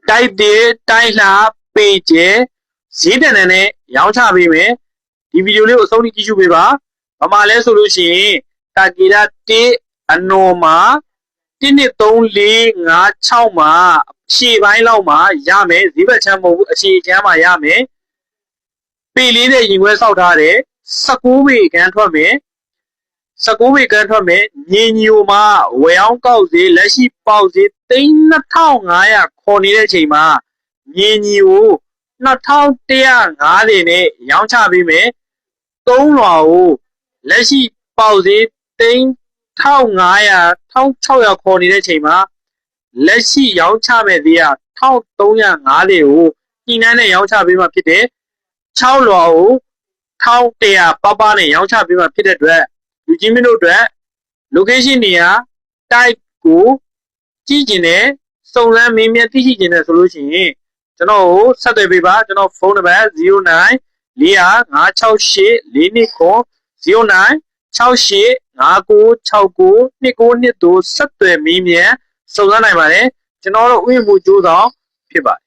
တိုက်သေးတိုက်လှပေကျဲဈေးတန်နဲ့ရောင်းချပေးမယ်ဒီဗီဒီယိုလေးကိုအဆုံးထိကြည့်ရှုပေးပါဘာမှလဲဆိုလို့ရှိရင်တာကီရာ1အနော်မှာ12345မှာရှေ့ပိုင်းလောက်မှာရမယ်ဈေးဘက်ချမ်းမဟုတ်ဘူးအခြေချမ်းမှာရမယ်ပေလေးနဲ့ရင်ခွဲဆောက်ထားတယ်19ပေခန်းထွက်မယ်19ပေခန်းထွက်မယ်ညင်ညိုမှာဝယ်အောင်ကောက်ဈေးလက်ရှိပေါက်ဈေး3500ခေါ်နေတဲ့အချိန်မှာညင်ညို2150နဲ့ရောင်းချပေးမယ်3လွာကိုလက်ရှိပေါက်ဈေး1500 1600ခေါ်နေတဲ့အချိန်မှာလက်ရှိရောင်းချမဲ့ဈေးက1350ကိုညှိနှိုင်းနဲ့ရောင်းချပေးမှဖြစ်တယ်6လွာကို1100ပပနဲ့ရောင်းချပေးမှဖြစ်တဲ့အတွက်လူကြီးမင်းတို့အတွက် location နေရာတိုက်ကိုကြည့်ကျင်တယ်စုံစမ်းမင်းမြတ်သိရှိကျင်တယ်ဆိုလို့ရှိရင်ကျွန်တော်ကိုဆက်သွယ်ပေးပါကျွန်တော်ဖုန်းနံပါတ်09 4568429 09 6859692922ဆက်သွယ်မင်းမြတ်စုံစမ်းနိုင်ပါတယ်ကျွန်တော်တို့ဥယျာဉ်မှုကျိုးဆောင်ဖြစ်ပါတယ်